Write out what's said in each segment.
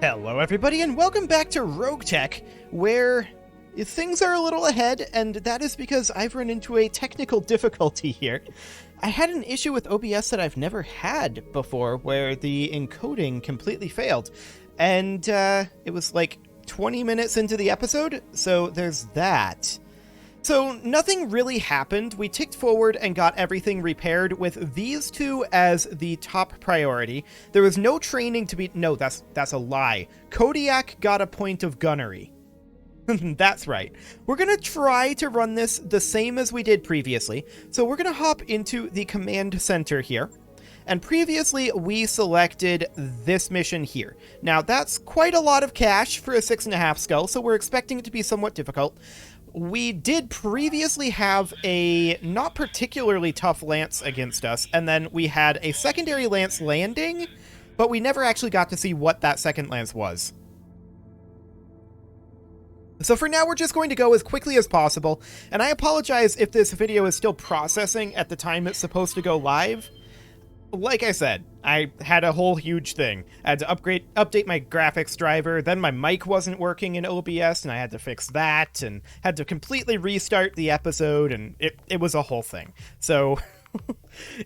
Hello everybody and welcome back to RogueTech, where things are a little ahead, and that is because I've run into a technical difficulty here. I had an issue with OBS that I've never had before, where the encoding completely failed, and it was like 20 minutes into the episode, so there's that. So nothing really happened. We ticked forward and got everything repaired with these two as the top priority. There was no training to be... No, that's a lie. Kodiak got a point of gunnery. That's right. We're going to try to run this the same as we did previously. So we're going to hop into the command center here. And previously, we selected this mission here. Now, that's quite a lot of cash for a 6.5 skull, so we're expecting it to be somewhat difficult. We did previously have a not particularly tough lance against us, and then we had a secondary lance landing, but we never actually got to see what that second lance was. So for now, we're just going to go as quickly as possible, and I apologize if this video is still processing at the time it's supposed to go live. Like I said, I had a whole huge thing. I had to update my graphics driver, then my mic wasn't working in OBS, and I had to fix that, and had to completely restart the episode, and it was a whole thing. So,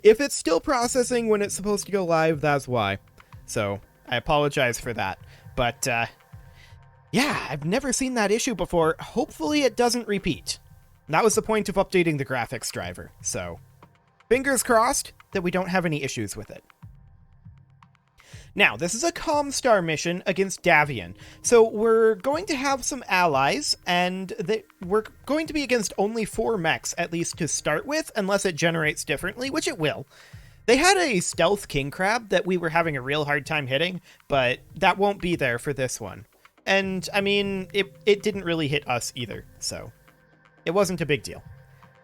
if it's still processing when it's supposed to go live, that's why. So, I apologize for that. But, yeah, I've never seen that issue before. Hopefully it doesn't repeat. That was the point of updating the graphics driver, so... fingers crossed that we don't have any issues with it. Now, this is a Comstar mission against Davian, so we're going to have some allies, and we're going to be against only 4 mechs, at least to start with, unless it generates differently, which it will. They had a stealth king crab that we were having a real hard time hitting, but that won't be there for this one. And, I mean, it didn't really hit us either, so it wasn't a big deal.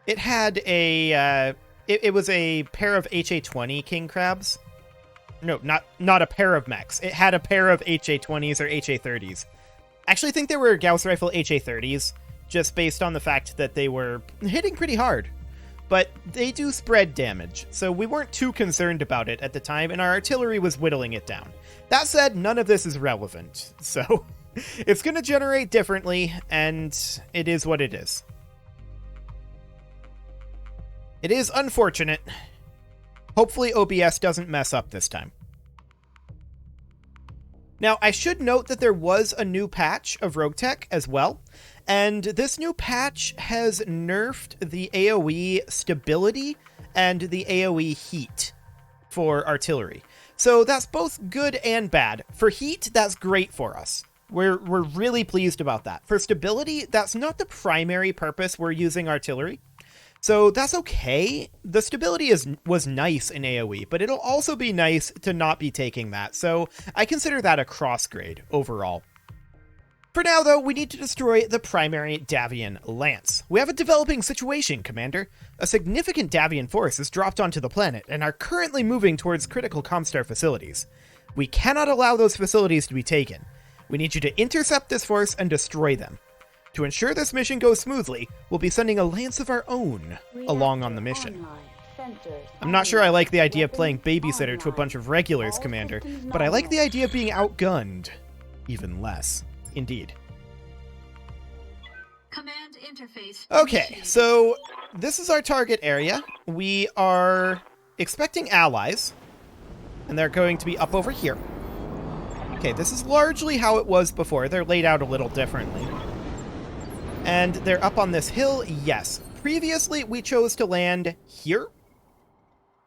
It had a... It was a pair of HA-20 king crabs. No, not a pair of mechs. It had a pair of HA-20s or HA-30s. I actually think they were Gauss Rifle HA-30s, just based on the fact that they were hitting pretty hard. But they do spread damage, so we weren't too concerned about it at the time, and our artillery was whittling it down. That said, none of this is relevant, so it's going to generate differently, and it is what it is. It is unfortunate. Hopefully OBS doesn't mess up this time. Now, I should note that there was a new patch of RogueTech as well, and this new patch has nerfed the AoE stability and the AoE heat for artillery. So that's both good and bad. For heat, that's great for us. We're really pleased about that. For stability, that's not the primary purpose we're using artillery. So that's okay. The stability was nice in AoE, but it'll also be nice to not be taking that, so I consider that a cross-grade overall. For now, though, we need to destroy the primary Davian lance. We have a developing situation, Commander. A significant Davian force has dropped onto the planet and are currently moving towards critical Comstar facilities. We cannot allow those facilities to be taken. We need you to intercept this force and destroy them. To ensure this mission goes smoothly, we'll be sending a lance of our own along on the mission. I'm not sure I like the idea of playing babysitter to a bunch of regulars, Commander, but I like the idea of being outgunned even less. Indeed. Command interface. Okay, so this is our target area. We are expecting allies, and they're going to be up over here. Okay, this is largely how it was before. They're laid out a little differently. And they're up on this hill, yes. Previously, we chose to land here.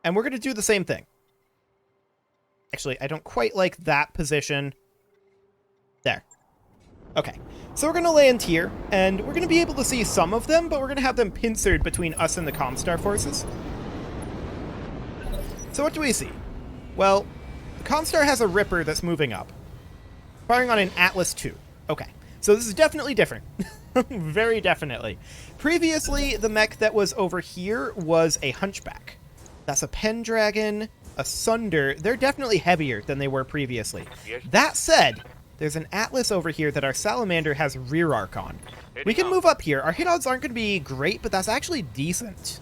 And we're going to do the same thing. Actually, I don't quite like that position. There. Okay. So we're going to land here, and we're going to be able to see some of them, but we're going to have them pincered between us and the Comstar forces. So what do we see? Well, the Comstar has a Ripper that's moving up. Firing on an Atlas II. Okay. So this is definitely different. Very definitely. Previously, the mech that was over here was a Hunchback. That's a Pendragon, a Sunder. They're definitely heavier than they were previously. That said, there's an Atlas over here that our Salamander has rear arc on. We can move up here. Our hit odds aren't going to be great, but that's actually decent.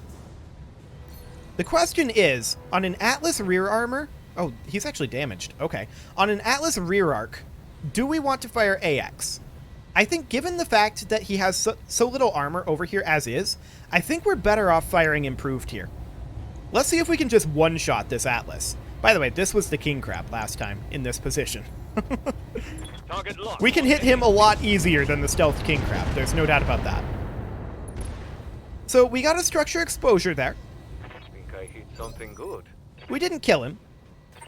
The question is, on an Atlas rear armor... Oh, he's actually damaged. Okay. On an Atlas rear arc, do we want to fire AX? I think given the fact that he has so little armor over here as is, I think we're better off firing improved here. Let's see if we can just one-shot this Atlas. By the way, this was the king crab last time in this position. We can hit him a lot easier than the stealth king crab. There's no doubt about that. So we got a structure exposure there. I think I hit something good. We didn't kill him.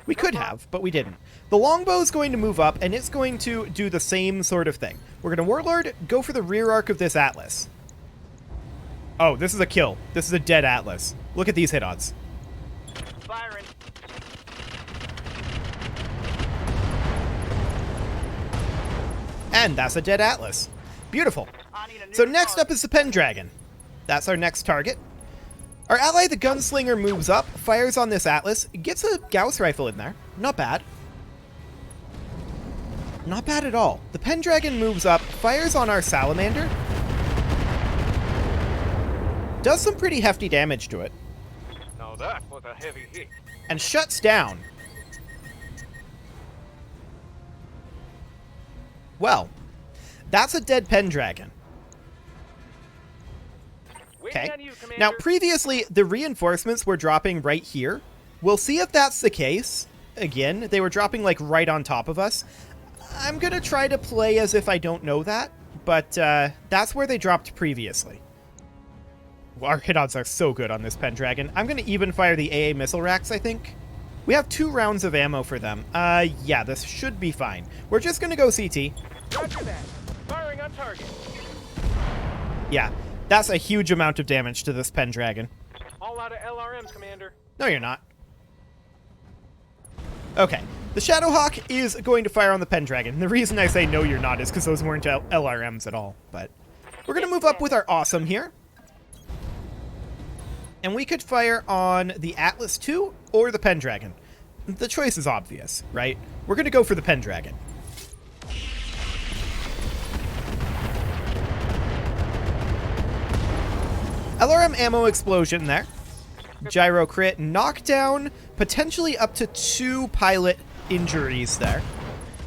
We could have, but we didn't. The longbow is going to move up, and it's going to do the same sort of thing. We're going to Warlord, go for the rear arc of this Atlas. Oh, this is a kill. This is a dead Atlas. Look at these hit odds. Firing. And that's a dead Atlas. Beautiful. So next up is the Pendragon. That's our next target. Our ally, the Gunslinger, moves up, fires on this Atlas, gets a Gauss rifle in there. Not bad. Not bad at all. The Pendragon moves up, fires on our Salamander. Does some pretty hefty damage to it. Now that was a heavy hit. And shuts down. Well, that's a dead Pendragon. Okay. Now, previously, the reinforcements were dropping right here. We'll see if that's the case. Again, they were dropping, like, right on top of us. I'm going to try to play as if I don't know that, but that's where they dropped previously. Our hit odds are so good on this Pendragon. I'm going to even fire the AA missile racks, I think. We have 2 rounds of ammo for them. Yeah, this should be fine. We're just going to go CT. Roger that. Firing on target. Yeah. That's a huge amount of damage to this Pendragon. All out of LRMs, Commander. No, you're not. Okay. The Shadowhawk is going to fire on the Pendragon. The reason I say no, you're not is because those weren't LRMs at all. But we're going to move up with our Awesome here. And we could fire on the Atlas II or the Pendragon. The choice is obvious, right? We're going to go for the Pendragon. LRM ammo explosion there. Gyro crit, knockdown, potentially up to 2 pilot injuries there.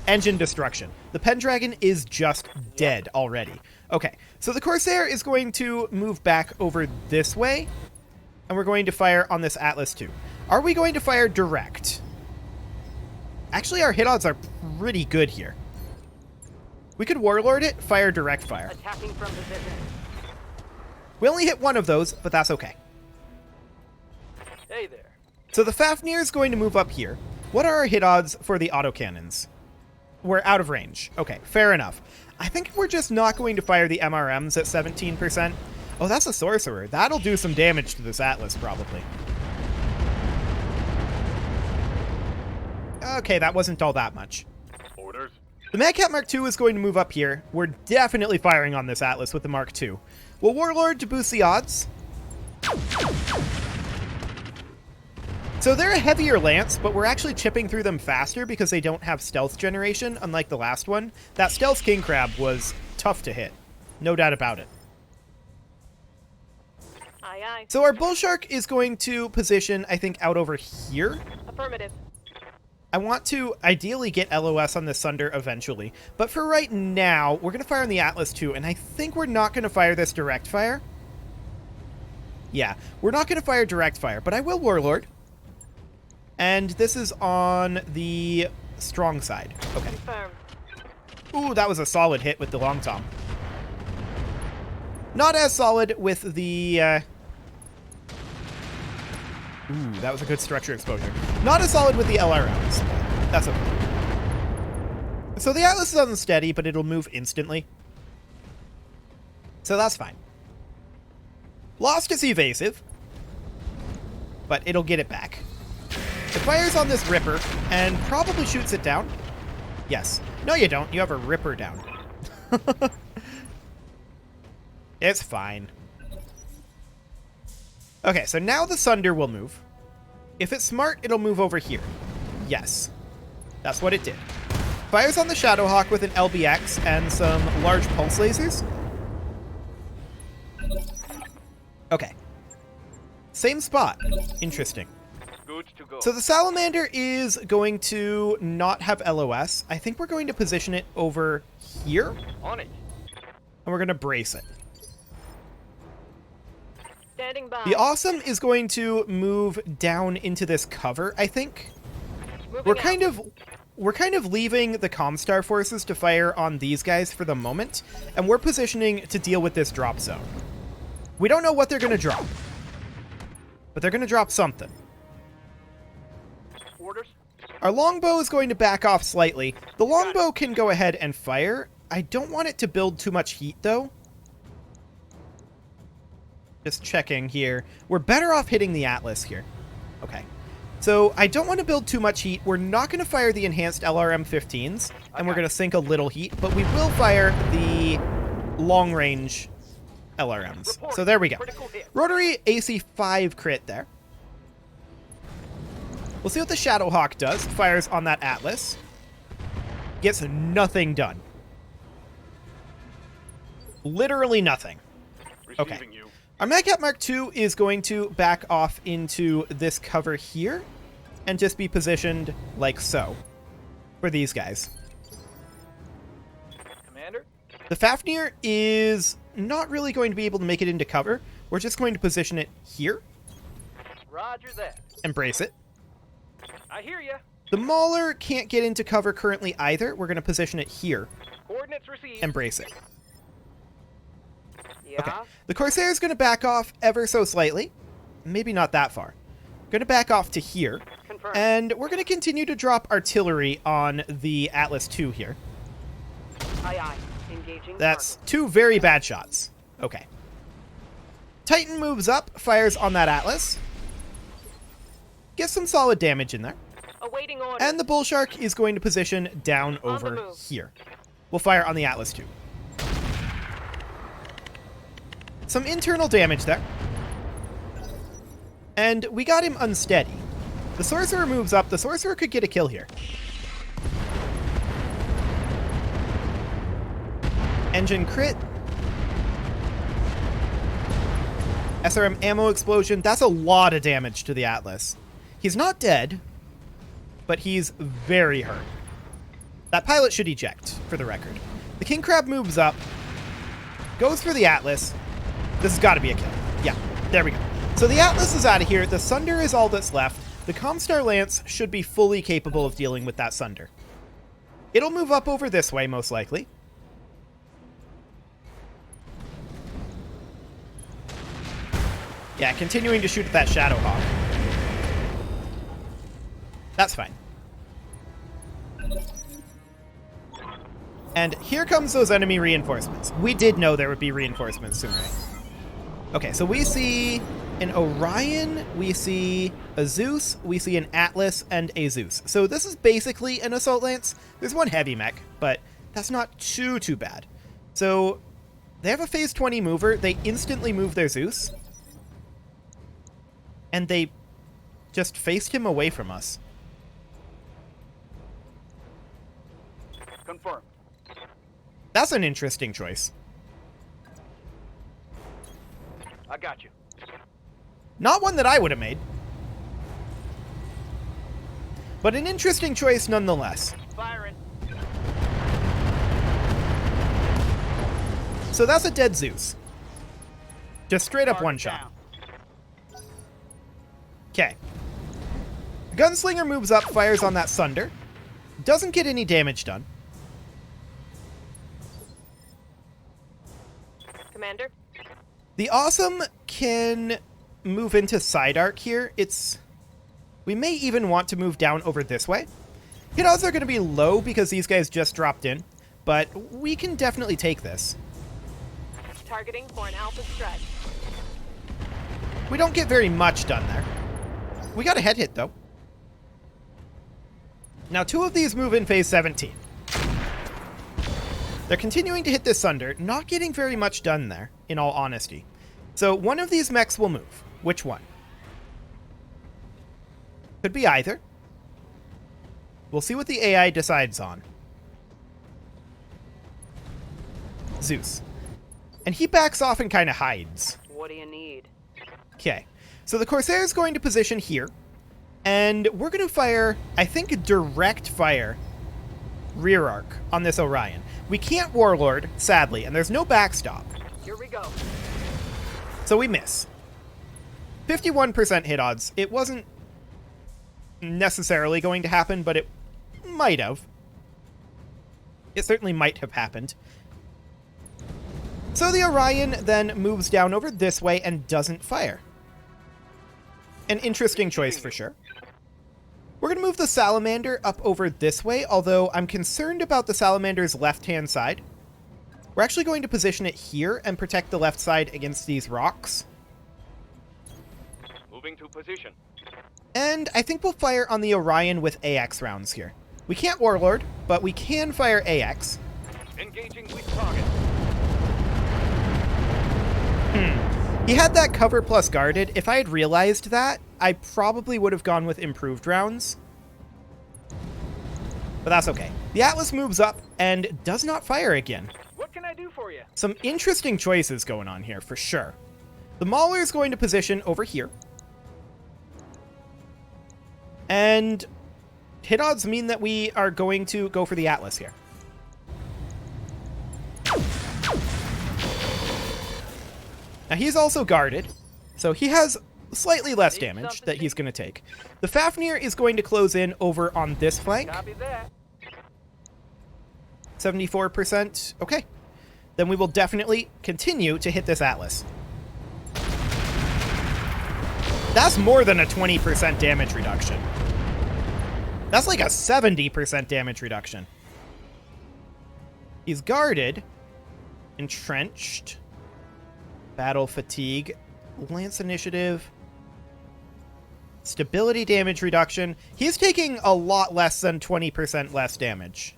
Engine destruction. The Pendragon is just dead already. Okay, so the Corsair is going to move back over this way, and we're going to fire on this Atlas II. Are we going to fire direct? Actually, our hit odds are pretty good here. We could Warlord it, fire direct fire. Attacking from position. We only hit 1 of those, but that's okay. Hey there. So the Fafnir is going to move up here. What are our hit odds for the autocannons? We're out of range. Okay, fair enough. I think we're just not going to fire the MRMs at 17%. Oh, that's a Sorcerer. That'll do some damage to this Atlas, probably. Okay, that wasn't all that much. Orders. The Madcat Mark II is going to move up here. We're definitely firing on this Atlas with the Mark II. We'll Warlord to boost the odds. So they're a heavier lance, but we're actually chipping through them faster because they don't have stealth generation, unlike the last one. That stealth king crab was tough to hit. No doubt about it. Aye, aye. So our Bull Shark is going to position, I think, out over here. Affirmative. I want to ideally get LOS on the Sunder eventually, but for right now, we're going to fire on the Atlas II, and I think we're not going to fire this direct fire. Yeah, we're not going to fire direct fire, but I will Warlord. And this is on the strong side. Okay. Confirmed. Ooh, that was a solid hit with the Long Tom. Not as solid with the... Ooh, that was a good structure exposure. Not as solid with the LRMs. That's okay. So the Atlas is unsteady, but it'll move instantly. So that's fine. Lost is evasive, but it'll get it back. It fires on this Ripper and probably shoots it down. Yes. No, you don't. You have a Ripper down. It's fine. Okay, so now the Sunder will move. If it's smart, it'll move over here. Yes. That's what it did. Fires on the Shadowhawk with an LBX and some large pulse lasers. Okay. Same spot. Interesting. Good to go. So the Salamander is going to not have LOS. I think we're going to position it over here, On it. and we're going to brace it. Standing by. The Awesome is going to move down into this cover, I think. Moving We're kind of leaving the Comstar forces to fire on these guys for the moment, and we're positioning to deal with this drop zone. We don't know what they're going to drop, but they're going to drop something. Orders. Our longbow is going to back off slightly. The longbow can go ahead and fire. I don't want it to build too much heat, though. Just checking here. We're better off hitting the Atlas here. Okay. So I don't want to build too much heat. We're not going to fire the enhanced LRM-15s, and we're going to sink a little heat, but we will fire the long-range LRMs. So there we go. Rotary AC-5 crit there. We'll see what the Shadowhawk does. Fires on that Atlas. Gets nothing done. Literally nothing. Okay. Receiving you. Our Madcap Mark II is going to back off into this cover here and just be positioned like so for these guys. Commander. The Fafnir is not really going to be able to make it into cover. We're just going to position it here Roger that. and brace it. I hear ya. The Mauler can't get into cover currently either. We're going to position it here Coordinates received. and brace it. Yeah. Okay. The Corsair is going to back off ever so slightly. Maybe not that far. Going to back off to here. Confirmed. And we're going to continue to drop artillery on the Atlas II here. Aye, aye. Engaging. That's two very bad shots. Okay. Titan moves up, fires on that Atlas. Gets some solid damage in there. target. Awaiting orders. And the Bull Shark is going to position down On the over move. here. We'll fire on the Atlas II. Some internal damage there. And we got him unsteady. The Sorcerer moves up. The Sorcerer could get a kill here. Engine crit. SRM ammo explosion. That's a lot of damage to the Atlas. He's not dead, but he's very hurt. That pilot should eject, for the record. The King Crab moves up, goes for the Atlas. This has got to be a kill. Yeah, there we go. So the Atlas is out of here. The Sunder is all that's left. The Comstar Lance should be fully capable of dealing with that Sunder. It'll move up over this way, most likely. Yeah, continuing to shoot at that Shadowhawk. That's fine. And here comes those enemy reinforcements. We did know there would be reinforcements soon, right? Okay, so we see an Orion, we see a Zeus, we see an Atlas, and a Zeus. So this is basically an Assault Lance. There's one heavy mech, but that's not too bad. So they have a phase 20 mover. They instantly move their Zeus. And they just faced him away from us. Confirmed. That's an interesting choice. I got you. Not one that I would have made. But an interesting choice nonetheless. Firing. So that's a dead Zeus. Just straight up Target one shot. down. Okay. Gunslinger moves up, fires on that Sunder. Doesn't get any damage done. Commander. The Awesome can move into side arc here. We may even want to move down over this way. Hit odds are going to be low because these guys just dropped in, but we can definitely take this. Targeting for an alpha strike. We don't get very much done there. We got a head hit, though. Now, two of these move in phase 17. They're continuing to hit this Sunder, not getting very much done there, in all honesty. So one of these mechs will move. Which one? Could be either. We'll see what the AI decides on. Zeus. And he backs off and kind of hides. What do you need? Okay. So the Corsair is going to position here. And we're going to fire, I think, direct fire rear arc on this Orion. We can't Warlord, sadly, and there's no backstop. Here we go. So we miss. 51% hit odds. It wasn't necessarily going to happen, but it might have. It certainly might have happened. So the Orion then moves down over this way and doesn't fire. An interesting choice for sure. We're going to move the Salamander up over this way, although I'm concerned about the Salamander's left-hand side. We're actually going to position it here and protect the left side against these rocks. Moving to position. And I think we'll fire on the Orion with AX rounds here. We can't Warlord, but we can fire AX. Engaging weak target. He had that cover plus guarded. If I had realized that, I probably would have gone with improved rounds. But that's okay. The Atlas moves up and does not fire again. What can I do for you? Some interesting choices going on here, for sure. The Mauler is going to position over here. And hit odds mean that we are going to go for the Atlas here. Now, he's also guarded, so he has slightly less damage that he's going to take. The Fafnir is going to close in over on this flank. Copy that. 74%. Okay. Then we will definitely continue to hit this Atlas. That's more than a 20% damage reduction. That's like a 70% damage reduction. He's guarded, entrenched, battle fatigue, lance initiative, stability damage reduction. He's taking a lot less than 20% less damage.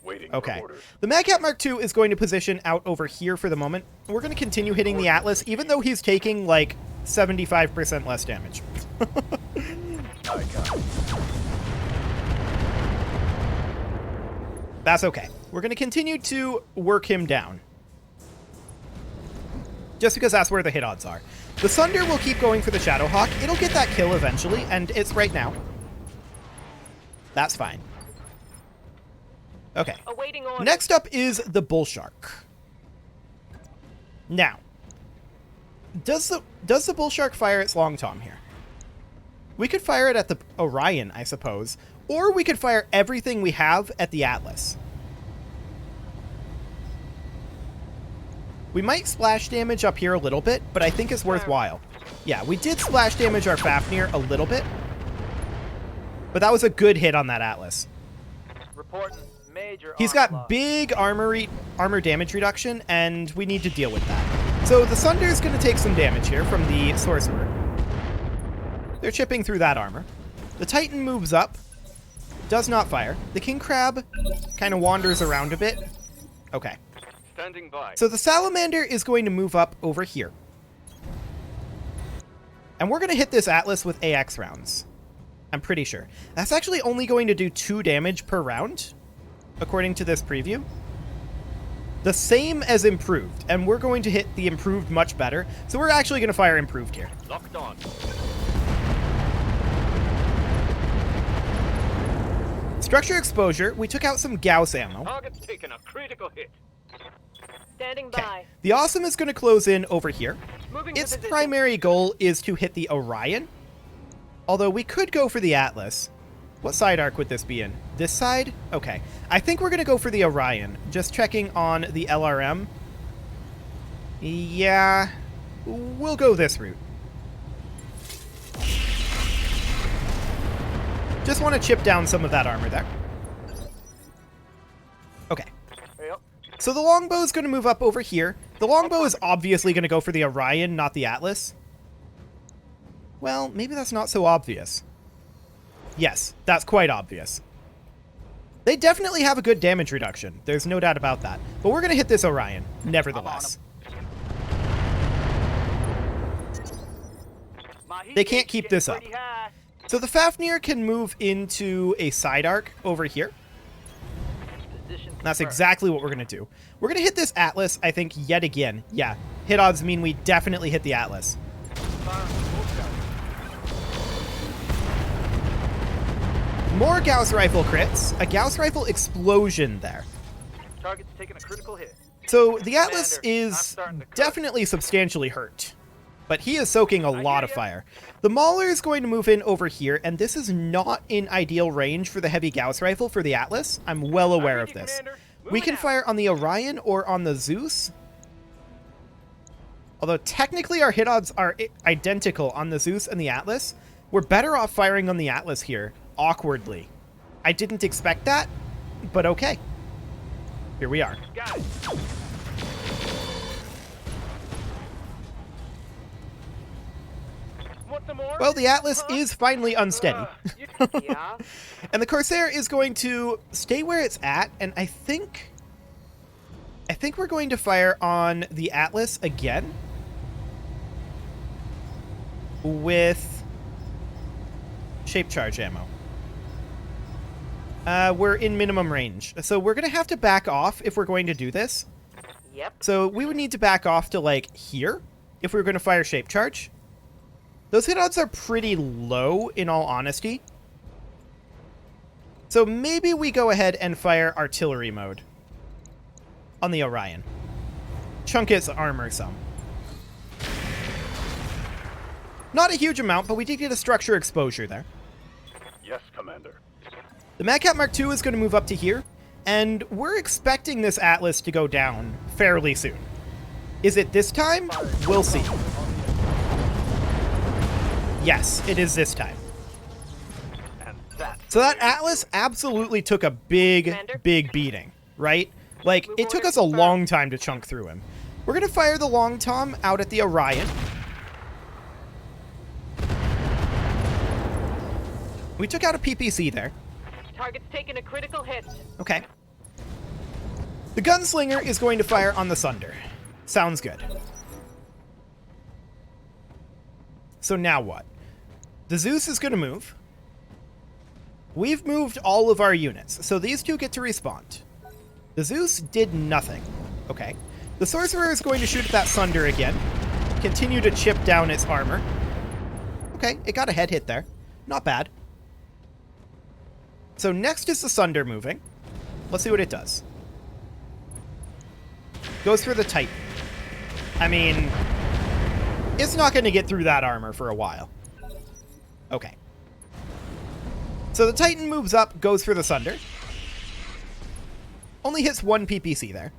Waiting Okay. for orders. The Magcat Mark II is going to position out over here for the moment. We're going to continue hitting the Atlas, even though he's taking like 75% less damage. I got it. That's okay. We're going to continue to work him down. Just because that's where the hit odds are. The Sunder will keep going for the Shadowhawk. It'll get that kill eventually, and it's right now. That's fine. Okay. Awaiting orders. Next up is the Bull Shark. Now, does the Bull Shark fire its long tom here? We could fire it at the Orion, I suppose, or we could fire everything we have at the Atlas. We might splash damage up here a little bit, but I think it's worthwhile. Yeah, we did splash damage our Fafnir a little bit, but that was a good hit on that Atlas. Reporting major. He's armor got loss. big armor damage reduction, and we need to deal with that. So the Sunder's going to take some damage here from the Sorcerer. They're chipping through that armor. The Titan moves up, does not fire. The King Crab kind of wanders around a bit. Okay. Standing by. So the Salamander is going to move up over here. And we're going to hit this Atlas with AX rounds. I'm pretty sure. That's actually only going to do 2 damage per round, according to this preview. The same as improved, and we're going to hit the improved much better. So we're actually going to fire improved here. Locked on. Structure exposure, we took out some Gauss ammo. Target's taken a critical hit. Standing Okay. by. The Awesome is going to close in over here. Moving to Its position. primary goal is to hit the Orion. Although we could go for the Atlas. What side arc would this be in? This side? Okay. I think we're going to go for the Orion. Just checking on the LRM. Yeah. We'll go this route. Just want to chip down some of that armor there. Okay. Yep. So the longbow is going to move up over here. The longbow is obviously going to go for the Orion, not the Atlas. Well, maybe that's not so obvious. Yes, that's quite obvious. They definitely have a good damage reduction. There's no doubt about that. But we're going to hit this Orion, nevertheless. My heat They can't gate's keep getting this up. pretty high. So the Fafnir can move into a side arc over here. Position That's confirmed. exactly what we're going to do. We're going to hit this Atlas, I think, yet again. Yeah, hit odds mean we definitely hit the Atlas. Fire on the bull shark. More Gauss rifle crits. A Gauss rifle explosion there. Target's taking a critical hit. So the Atlas Commander, I'm is starting to cook. definitely substantially hurt, but he is soaking a lot hear of ya. fire. The Mauler is going to move in over here, and this is not in ideal range for the heavy Gauss rifle for the Atlas. I'm well aware of this. We Moving can out. fire on the Orion or on the Zeus. Although technically our hit odds are identical on the Zeus and the Atlas, we're better off firing on the Atlas here, awkwardly. I didn't expect that, but okay. Here we are. Got it. Want some more? Well, the Atlas is finally unsteady. Yeah. And the Corsair is going to stay where it's at, and I think we're going to fire on the Atlas again with shape charge ammo. We're in minimum range, so we're going to have to back off if we're going to do this. Yep. So we would need to back off to, like, here if we were going to fire shape charge. Those hit odds are pretty low, in all honesty. So maybe we go ahead and fire artillery mode on the Orion. Chunk its armor some. Not a huge amount, but we did get a structure exposure there. Yes, Commander. The Madcap Mark II is going to move up to here, and we're expecting this Atlas to go down fairly soon. Is it this time? We'll see. Yes, it is this time. And that's So that Atlas absolutely took a big, Commander? big beating, right? Like, it took us a long time to chunk through him. We're going to fire the Long Tom out at the Orion. We took out a PPC there. Target's taking a critical hit. Okay. The Gunslinger is going to fire on the Sunder. Sounds good. So now what? The Zeus is going to move. We've moved all of our units, so these two get to respawn. The Zeus did nothing. Okay. The Sorcerer is going to shoot at that Sunder again. Continue to chip down its armor. Okay, it got a head hit there. Not bad. So next is the Sunder moving. Let's see what it does. Goes for the Titan. I mean, it's not going to get through that armor for a while. Okay. So the Titan moves up, goes for the Sunder. Only hits one PPC there.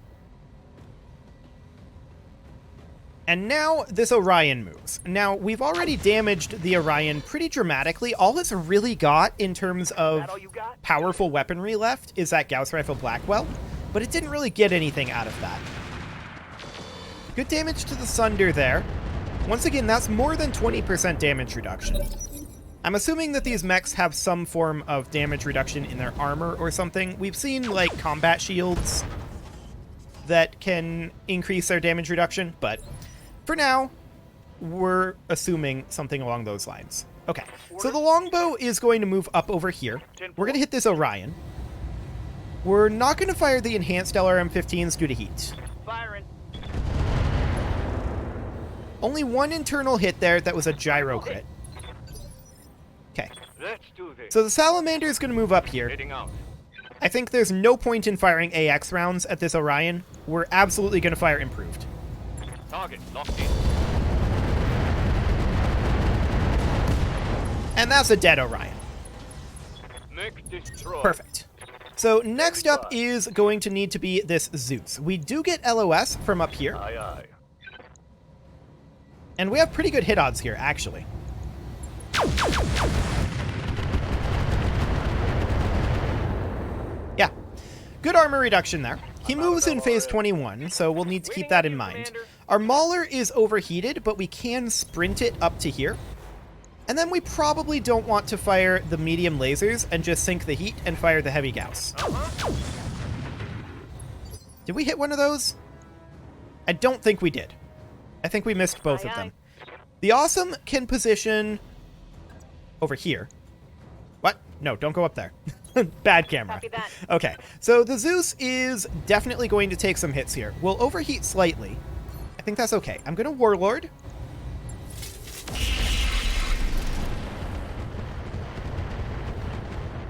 And now this Orion moves. Now, we've already damaged the Orion pretty dramatically. All it's really got in terms of that all you got? powerful weaponry left is that Gauss Rifle Blackwell, but it didn't really get anything out of that. Good damage to the Sunder there. Once again, that's more than 20% damage reduction. I'm assuming that these mechs have some form of damage reduction in their armor or something. We've seen, like, combat shields that can increase their damage reduction, but for now, we're assuming something along those lines. Okay, so the longbow is going to move up over here. We're going to hit this Orion. We're not going to fire the enhanced LRM-15s due to heat. Firing. Only one internal hit there that was a gyro crit. Okay, Let's do this. so the Salamander is going to move up here. Heading out. I think there's no point in firing AX rounds at this Orion. We're absolutely going to fire improved. Target locked in. And that's a dead Orion. Mech destroyed. Perfect. So next up is going to need to be this Zeus. We do get LOS from up here, Aye, aye. and we have pretty good hit odds here, actually. Yeah, good armor reduction there. He moves in phase 21, so we'll need to keep that in mind. Our Mauler is overheated, but we can sprint it up to here. And then we probably don't want to fire the medium lasers and just sink the heat and fire the heavy Gauss. Did we hit one of those? I don't think we did. I think we missed both of them. The Awesome can position over here. What? No, don't go up there. Bad camera. Copy that. Okay, so the Zeus is definitely going to take some hits here. We'll overheat slightly. I think that's okay. I'm going to Warlord.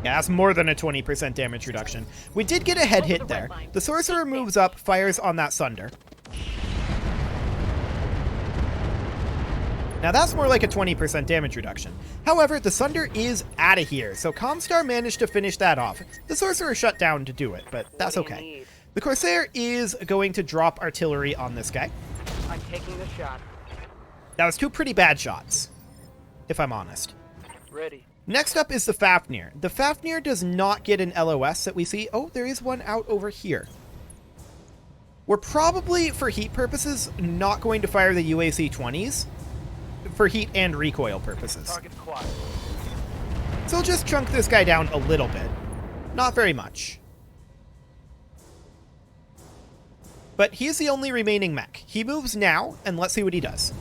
Yeah, that's more than a 20% damage reduction. We did get a head hit there. The Sorcerer moves up, fires on that Sunder. Now that's more like a 20% damage reduction. However, the Sunder is out of here, so Comstar managed to finish that off. The Sorcerer shut down to do it, but that's okay. The Corsair is going to drop artillery on this guy. I'm taking the shot. That was two pretty bad shots, if I'm honest. Ready. Next up is the Fafnir. The Fafnir does not get an LOS that we see. Oh, there is one out over here. We're probably, for heat purposes, not going to fire the UAC 20s. For heat and recoil purposes. Target quiet. So we'll just chunk this guy down a little bit. Not very much. But he's the only remaining mech. He moves now, and let's see what he does.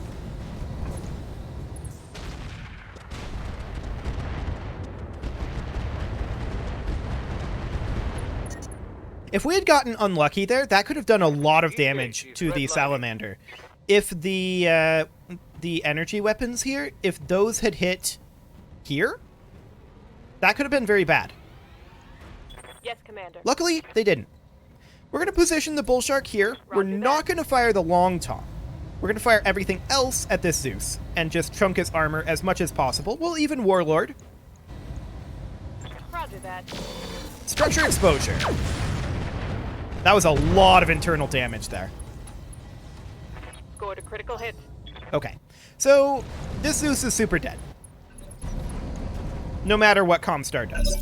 If we had gotten unlucky there, that could have done a lot of damage to the Salamander. If the energy weapons here, if those had hit here, that could have been very bad. Yes, Commander. Luckily, they didn't. We're going to position the Bull Shark here. We're not going to fire the Long Tom. We're going to fire everything else at this Zeus and just chunk his armor as much as possible. We'll even Warlord. Roger that. Structure exposure. That was a lot of internal damage there. Scored a critical hit. Okay, so this Zeus is super dead. No matter what Comstar does.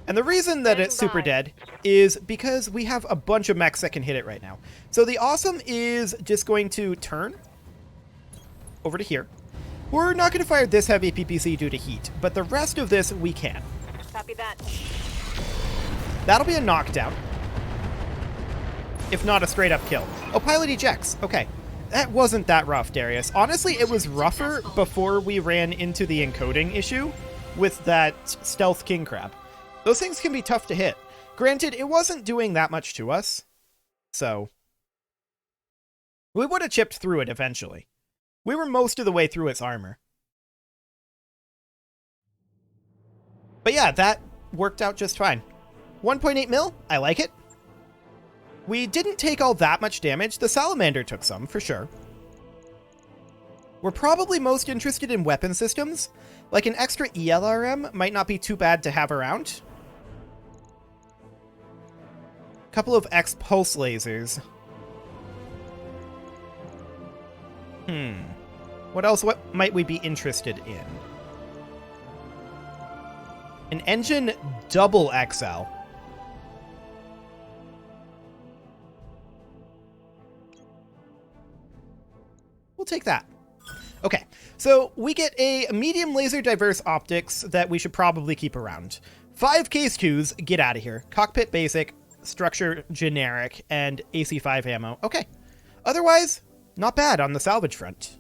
And the reason that it's super dead is because we have a bunch of mechs that can hit it right now. So the Awesome is just going to turn over to here. We're not going to fire this heavy PPC due to heat, but the rest of this we can. Copy that. That'll be a knockdown. If not a straight up kill. Oh, pilot ejects. Okay. That wasn't that rough, Darius. Honestly, it was rougher before we ran into the encoding issue with that stealth king crab. Those things can be tough to hit. Granted, it wasn't doing that much to us, so we would have chipped through it eventually. We were most of the way through its armor. But yeah, that worked out just fine. 1.8 mil, I like it. We didn't take all that much damage. The Salamander took some, for sure. We're probably most interested in weapon systems. Like an extra ELRM might not be too bad to have around. Couple of X-Pulse lasers. What else might we be interested in? An engine double XL. We'll take that. Okay, so we get a medium laser diverse optics that we should probably keep around. 5 case 2s, get out of here. Cockpit basic, structure generic, and AC5 ammo. Okay. Otherwise, not bad on the salvage front.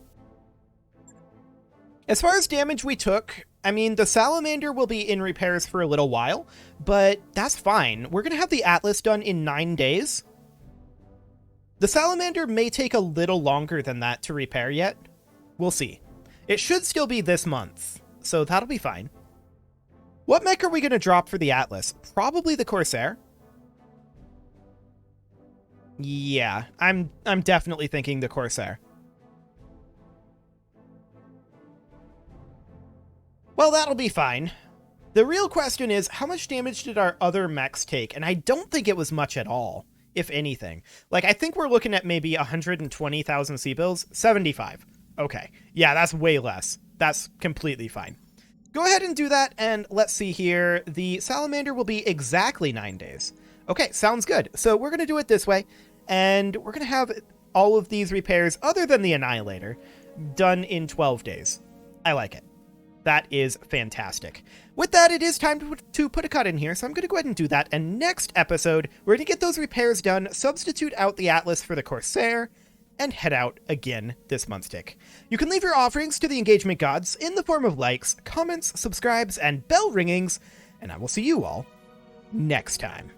As far as damage we took, I mean, the Salamander will be in repairs for a little while, but that's fine. We're going to have the Atlas done in 9 days. The Salamander may take a little longer than that to repair yet. We'll see. It should still be this month, so that'll be fine. What mech are we going to drop for the Atlas? Probably the Corsair. Yeah, I'm definitely thinking the Corsair. Well, that'll be fine. The real question is, how much damage did our other mechs take? And I don't think it was much at all, if anything. Like, I think we're looking at maybe 120,000 C-bills. 75. Okay. Yeah, that's way less. That's completely fine. Go ahead and do that, and let's see here. The Salamander will be exactly 9 days. Okay, sounds good. So we're going to do it this way, and we're going to have all of these repairs, other than the Annihilator, done in 12 days. I like it. That is fantastic. With that, it is time to put a cut in here, so I'm going to go ahead and do that. And next episode, we're going to get those repairs done, substitute out the Atlas for the Corsair, and head out again this month's tick. You can leave your offerings to the engagement gods in the form of likes, comments, subscribes, and bell ringings, and I will see you all next time.